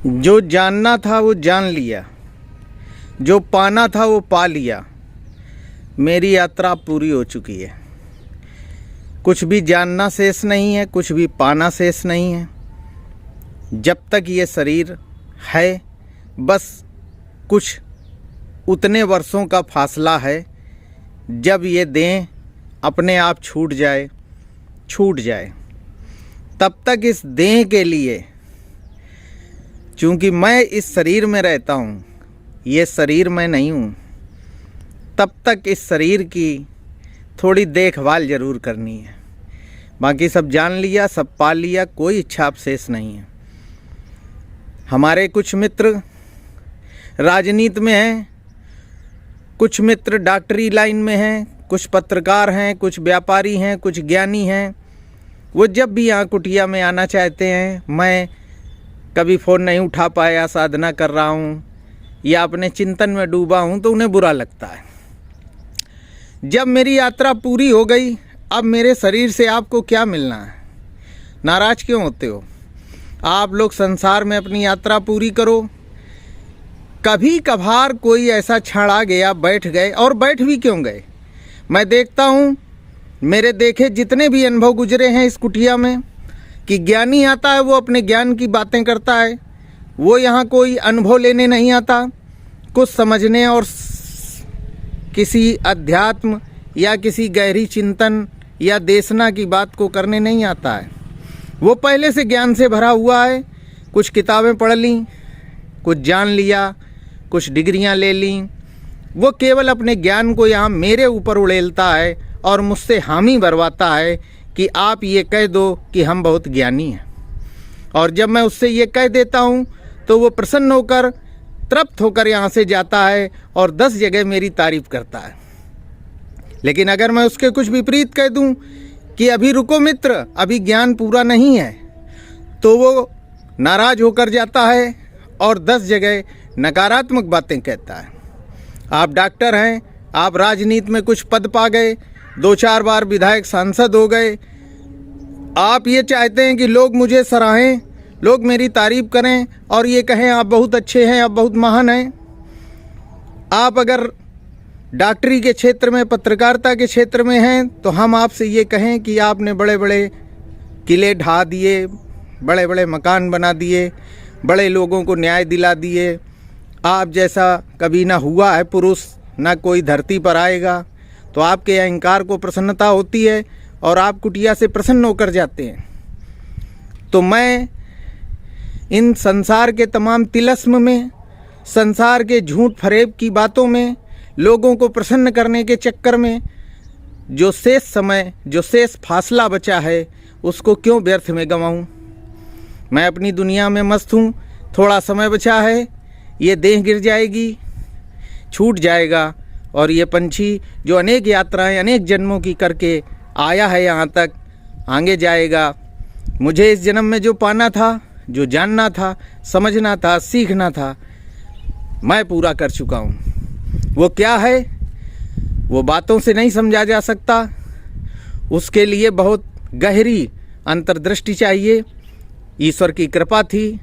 जो जानना था वो जान लिया, जो पाना था वो पा लिया। मेरी यात्रा पूरी हो चुकी है। कुछ भी जानना शेष नहीं है, कुछ भी पाना शेष नहीं है। जब तक ये शरीर है, बस कुछ उतने वर्षों का फासला है जब ये देह अपने आप छूट जाए। तब तक इस देह के लिए, चूँकि मैं इस शरीर में रहता हूँ, ये शरीर मैं नहीं हूँ, तब तक इस शरीर की थोड़ी देखभाल ज़रूर करनी है। बाकी सब जान लिया, सब पा लिया, कोई इच्छा शेष नहीं है। हमारे कुछ मित्र राजनीति में हैं, कुछ मित्र डॉक्टरी लाइन में हैं, कुछ पत्रकार हैं, कुछ व्यापारी हैं, कुछ ज्ञानी हैं। वो जब भी यहाँ कुटिया में आना चाहते हैं, मैं कभी फ़ोन नहीं उठा पाया, साधना कर रहा हूँ या अपने चिंतन में डूबा हूँ, तो उन्हें बुरा लगता है। जब मेरी यात्रा पूरी हो गई, अब मेरे शरीर से आपको क्या मिलना है? नाराज क्यों होते हो? आप लोग संसार में अपनी यात्रा पूरी करो। कभी कभार कोई ऐसा क्षण आ गया, बैठ गए, और बैठ भी क्यों गए? मैं देखता हूँ, मेरे देखे जितने भी अनुभव गुजरे हैं इस कुटिया में, कि ज्ञानी आता है, वो अपने ज्ञान की बातें करता है। वो यहाँ कोई अनुभव लेने नहीं आता, कुछ समझने और किसी अध्यात्म या किसी गहरी चिंतन या देशना की बात को करने नहीं आता है। वो पहले से ज्ञान से भरा हुआ है। कुछ किताबें पढ़ लीं, कुछ जान लिया, कुछ डिग्रियां ले लीं। वो केवल अपने ज्ञान को यहाँ मेरे ऊपर उड़ेलता है और मुझसे हामी भरवाता है कि आप ये कह दो कि हम बहुत ज्ञानी हैं। और जब मैं उससे ये कह देता हूँ तो वो प्रसन्न होकर, तृप्त होकर यहाँ से जाता है और 10 जगह मेरी तारीफ करता है। लेकिन अगर मैं उसके कुछ विपरीत कह दूँ कि अभी रुको मित्र, अभी ज्ञान पूरा नहीं है, तो वो नाराज होकर जाता है और 10 जगह नकारात्मक बातें कहता है। आप डॉक्टर हैं, आप राजनीति में कुछ पद पा गए, 2-4 बार विधायक सांसद हो गए। आप ये चाहते हैं कि लोग मुझे सराहें, लोग मेरी तारीफ करें और ये कहें आप बहुत अच्छे हैं, आप बहुत महान हैं। आप अगर डॉक्टरी के क्षेत्र में, पत्रकारिता के क्षेत्र में हैं, तो हम आपसे ये कहें कि आपने बड़े बड़े किले ढा दिए, बड़े बड़े मकान बना दिए, बड़े लोगों को न्याय दिला दिए। आप जैसा कभी ना हुआ है पुरुष, ना कोई धरती पर आएगा। तो आपके अहंकार को प्रसन्नता होती है और आप कुटिया से प्रसन्न होकर जाते हैं। तो मैं इन संसार के तमाम तिलस्म में, संसार के झूठ फरेब की बातों में, लोगों को प्रसन्न करने के चक्कर में जो शेष समय, जो शेष फासला बचा है, उसको क्यों व्यर्थ में गंवाऊं? मैं अपनी दुनिया में मस्त हूँ। थोड़ा समय बचा है, ये देह गिर जाएगी, छूट जाएगा, और ये पंछी जो अनेक यात्राएं, अनेक जन्मों की करके आया है यहाँ तक, आगे जाएगा। मुझे इस जन्म में जो पाना था, जो जानना था, समझना था, सीखना था, मैं पूरा कर चुका हूँ। वो क्या है, वो बातों से नहीं समझा जा सकता। उसके लिए बहुत गहरी अंतर्दृष्टि चाहिए। ईश्वर की कृपा थी।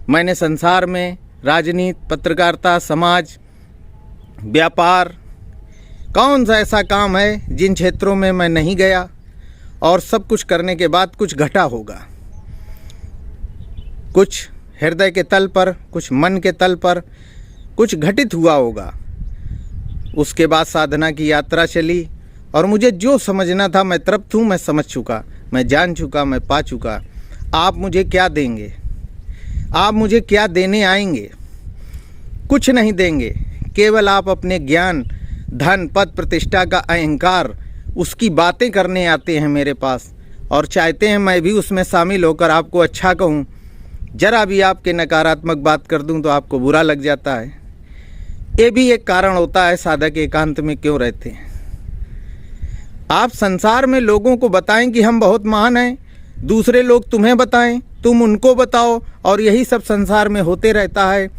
मैंने संसार में राजनीति, पत्रकारिता, समाज, व्यापार, कौन सा ऐसा काम है जिन क्षेत्रों में मैं नहीं गया? और सब कुछ करने के बाद कुछ घटा होगा, कुछ हृदय के तल पर, कुछ मन के तल पर कुछ घटित हुआ होगा। उसके बाद साधना की यात्रा चली और मुझे जो समझना था, मैं तृप्त हूँ, मैं समझ चुका, मैं जान चुका, मैं पा चुका। आप मुझे क्या देंगे? आप मुझे क्या देने आएंगे? कुछ नहीं देंगे। केवल आप अपने ज्ञान, धन, पद, प्रतिष्ठा का अहंकार, उसकी बातें करने आते हैं मेरे पास और चाहते हैं मैं भी उसमें शामिल होकर आपको अच्छा कहूँ। जरा भी आपके नकारात्मक बात कर दूँ तो आपको बुरा लग जाता है। ये भी एक कारण होता है साधक एकांत में क्यों रहते हैं। आप संसार में लोगों को बताएं कि हम बहुत महान हैं, दूसरे लोग तुम्हें बताएं, तुम उनको बताओ, और यही सब संसार में होते रहता है।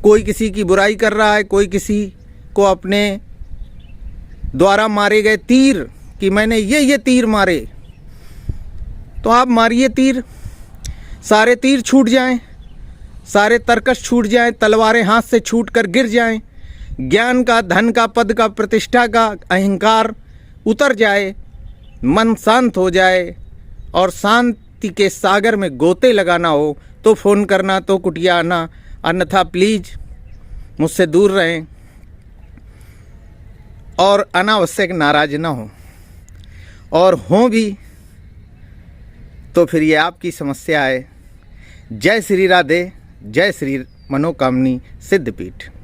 कोई किसी की बुराई कर रहा है, कोई किसी को अपने द्वारा मारे गए तीर, कि मैंने ये तीर मारे, तो आप मारिए तीर। सारे तीर छूट जाएं, सारे तरकश छूट जाएं, तलवारें हाथ से छूट कर गिर जाएं, ज्ञान का, धन का, पद का, प्रतिष्ठा का अहंकार उतर जाए, मन शांत हो जाए और शांति के सागर में गोते लगाना हो तो फ़ोन करना, तो कुटिया आना, अन्यथा प्लीज़ मुझसे दूर रहें और अनावश्यक नाराज़ ना हो, और हों भी तो फिर ये आपकी समस्या है। जय श्री राधे, जय श्री मनोकामनी सिद्धपीठ।